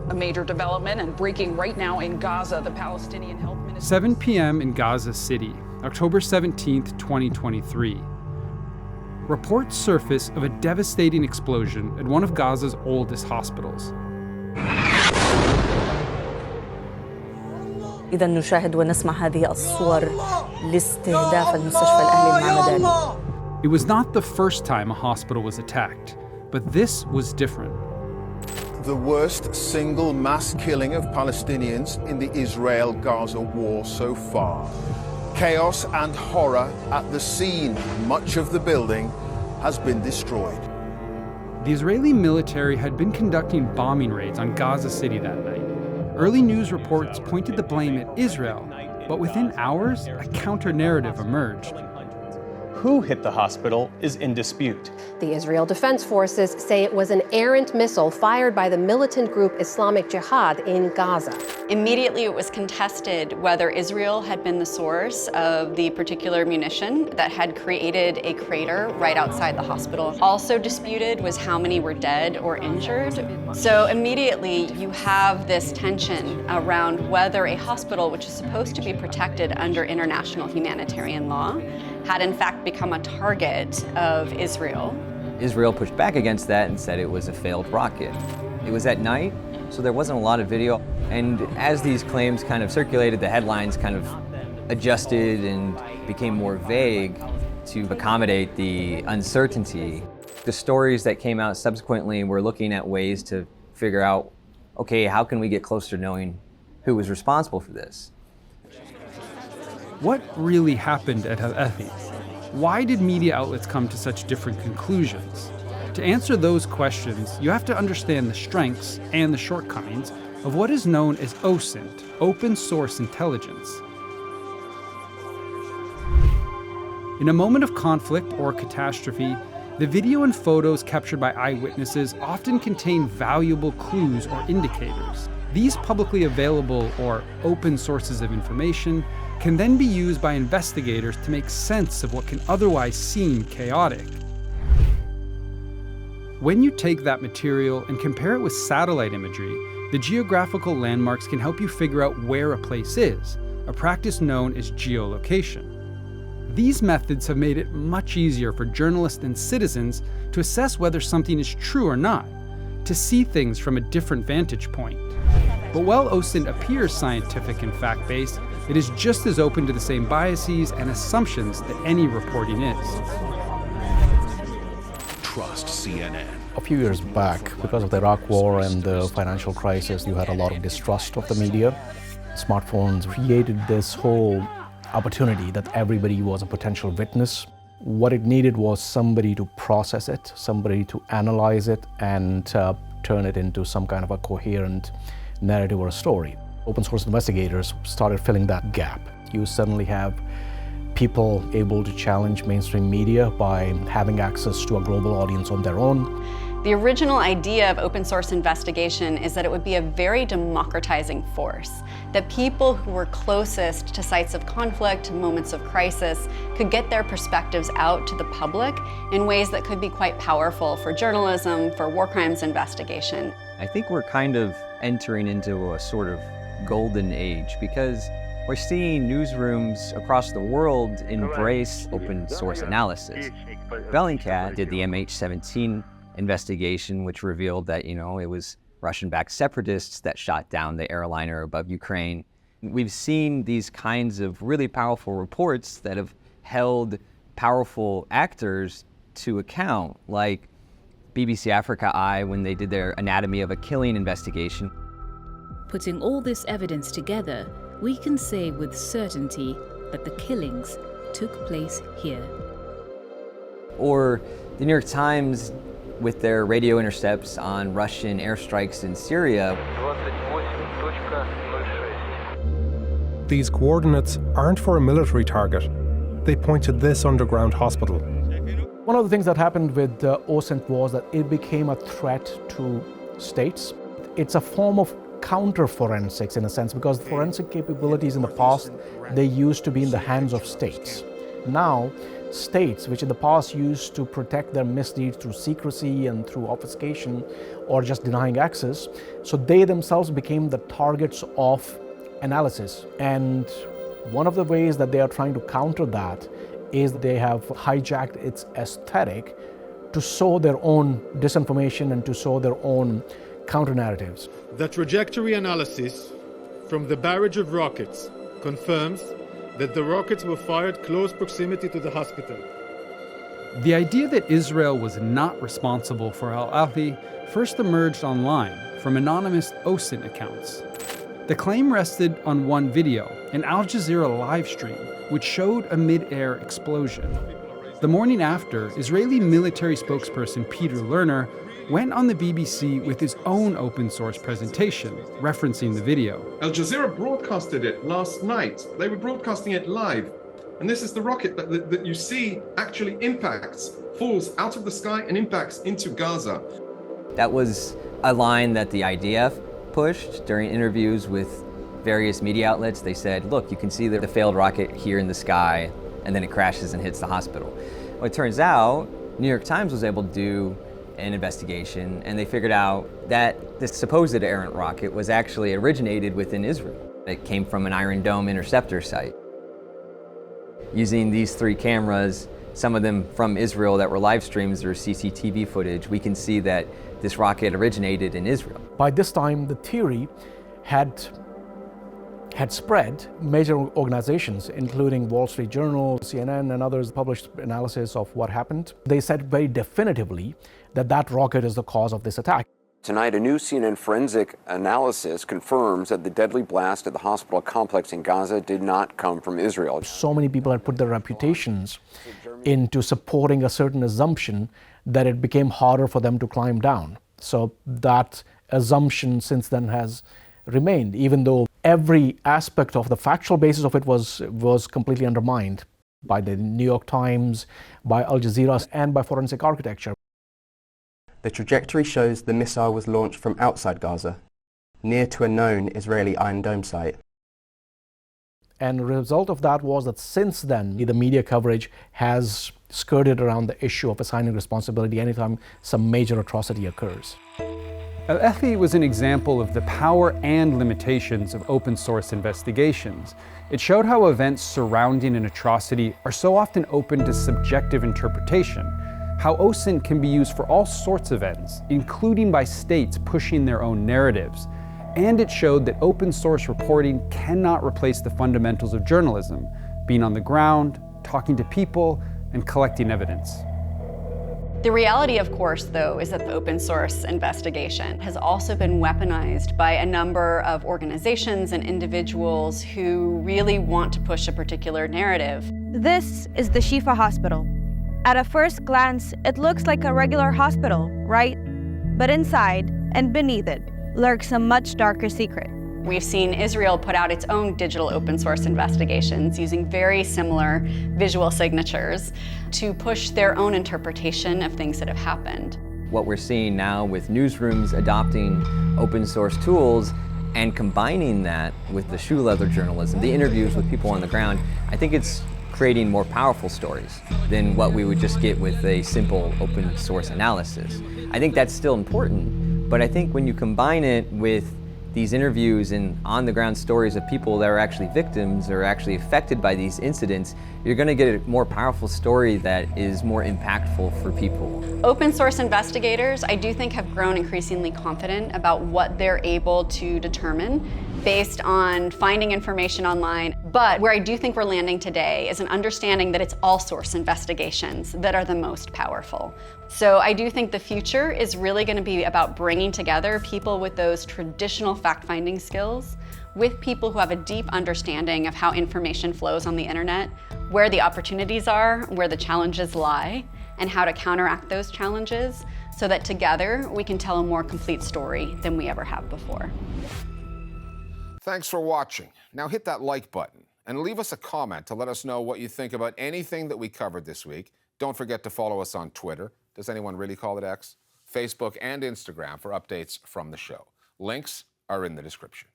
A major development and breaking right now in Gaza, the Palestinian Health Ministry. 7 p.m. in Gaza City, October 17th, 2023. Reports surface of a devastating explosion at one of Gaza's oldest hospitals. إذا نشاهد ونسمع هذه الصور لاستهداف المستشفى الأهلي المعمداني. It was not the first time a hospital was attacked, but this was different. The worst single mass killing of Palestinians in the Israel-Gaza war so far. Chaos and horror at the scene. Much of the building has been destroyed. The Israeli military had been conducting bombing raids on Gaza City that night. Early news reports pointed the blame at Israel, but within hours, a counter-narrative emerged. Who hit the hospital is in dispute. The Israel Defense Forces say it was an errant missile fired by the militant group Islamic Jihad in Gaza. Immediately it was contested whether Israel had been the source of the particular munition that had created a crater right outside the hospital. Also disputed was how many were dead or injured. So immediately you have this tension around whether a hospital, which is supposed to be protected under international humanitarian law, had in fact become a target of Israel. Israel pushed back against that and said it was a failed rocket. It was at night, so there wasn't a lot of video. And as these claims kind of circulated, the headlines kind of adjusted and became more vague to accommodate the uncertainty. The stories that came out subsequently were looking at ways to figure out, okay, how can we get closer to knowing who was responsible for this? What really happened at al-Ahli? Why did media outlets come to such different conclusions? To answer those questions, you have to understand the strengths and the shortcomings of what is known as OSINT, open source intelligence. In a moment of conflict or catastrophe, the video and photos captured by eyewitnesses often contain valuable clues or indicators. These publicly available or open sources of information can then be used by investigators to make sense of what can otherwise seem chaotic. When you take that material and compare it with satellite imagery, the geographical landmarks can help you figure out where a place is, a practice known as geolocation. These methods have made it much easier for journalists and citizens to assess whether something is true or not, to see things from a different vantage point. But while OSINT appears scientific and fact-based, it is just as open to the same biases and assumptions that any reporting is. Trust CNN. A few years back, because of the Iraq War and the financial crisis, you had a lot of distrust of the media. Smartphones created this whole opportunity that everybody was a potential witness. What it needed was somebody to process it, somebody to analyze it, and turn it into some kind of a coherent narrative or a story. Open source investigators started filling that gap. You suddenly have people able to challenge mainstream media by having access to a global audience on their own. The original idea of open source investigation is that it would be a very democratizing force, that people who were closest to sites of conflict, moments of crisis, could get their perspectives out to the public in ways that could be quite powerful for journalism, for war crimes investigation. I think we're kind of entering into a sort of golden age because we're seeing newsrooms across the world embrace open source analysis. Bellingcat did the MH17 investigation, which revealed that, it was Russian-backed separatists that shot down the airliner above Ukraine. We've seen these kinds of really powerful reports that have held powerful actors to account, like BBC Africa Eye when they did their Anatomy of a Killing investigation. Putting all this evidence together, we can say with certainty that the killings took place here. Or the New York Times with their radio intercepts on Russian airstrikes in Syria. These coordinates aren't for a military target. They point to this underground hospital. One of the things that happened with OSINT was that it became a threat to states. It's a form of counter-forensics in a sense, because forensic capabilities in the past, they used to be in the hands of states. Now, states, which in the past used to protect their misdeeds through secrecy and through obfuscation or just denying access, so they themselves became the targets of analysis. And one of the ways that they are trying to counter that is they have hijacked its aesthetic to sow their own disinformation and to sow their own counter-narratives. The trajectory analysis from the barrage of rockets confirms that the rockets were fired close proximity to the hospital. The idea that Israel was not responsible for al-Ahli first emerged online from anonymous OSINT accounts. The claim rested on one video, an Al Jazeera live stream, which showed a mid-air explosion. The morning after, Israeli military spokesperson Peter Lerner went on the BBC with his own open source presentation, referencing the video. Al Jazeera broadcasted it last night. They were broadcasting it live. And this is the rocket that you see actually impacts, falls out of the sky and impacts into Gaza. That was a line that the IDF pushed during interviews with various media outlets. They said, look, you can see the failed rocket here in the sky, and then it crashes and hits the hospital. Well, it turns out, New York Times was able to do an investigation, and they figured out that this supposed errant rocket was actually originated within Israel. It came from an Iron Dome interceptor site. Using these 3 cameras, some of them from Israel that were live streams or CCTV footage, we can see that this rocket originated in Israel. By this time, the theory had spread. Major organizations, including Wall Street Journal, CNN, and others, published analysis of what happened. They said very definitively that that rocket is the cause of this attack. Tonight, a new CNN forensic analysis confirms that the deadly blast at the hospital complex in Gaza did not come from Israel. So many people had put their reputations into supporting a certain assumption that it became harder for them to climb down. So that assumption since then has remained, even though every aspect of the factual basis of it was completely undermined by the New York Times, by Al Jazeera, and by forensic architecture. The trajectory shows the missile was launched from outside Gaza, near to a known Israeli Iron Dome site. And the result of that was that since then, the media coverage has skirted around the issue of assigning responsibility anytime some major atrocity occurs. Al-Ahli was an example of the power and limitations of open source investigations. It showed how events surrounding an atrocity are so often open to subjective interpretation, how OSINT can be used for all sorts of ends, including by states pushing their own narratives. And it showed that open source reporting cannot replace the fundamentals of journalism, being on the ground, talking to people, and collecting evidence. The reality, of course, though, is that the open source investigation has also been weaponized by a number of organizations and individuals who really want to push a particular narrative. This is the Shifa Hospital. At a first glance, it looks like a regular hospital, right? But inside and beneath it lurks a much darker secret. We've seen Israel put out its own digital open source investigations using very similar visual signatures to push their own interpretation of things that have happened. What we're seeing now with newsrooms adopting open source tools and combining that with the shoe leather journalism, the interviews with people on the ground, I think it's creating more powerful stories than what we would just get with a simple open source analysis. I think that's still important, but I think when you combine it with these interviews and on-the-ground stories of people that are actually victims or actually affected by these incidents, you're going to get a more powerful story that is more impactful for people. Open source investigators, I do think, have grown increasingly confident about what they're able to determine based on finding information online. But where I do think we're landing today is an understanding that it's all source investigations that are the most powerful. So I do think the future is really going to be about bringing together people with those traditional fact-finding skills with people who have a deep understanding of how information flows on the internet, where the opportunities are, where the challenges lie, and how to counteract those challenges so that together we can tell a more complete story than we ever have before. Thanks for watching. Now hit that like button and leave us a comment to let us know what you think about anything that we covered this week. Don't forget to follow us on Twitter. Does anyone really call it X? Facebook and Instagram for updates from the show. Links are in the description.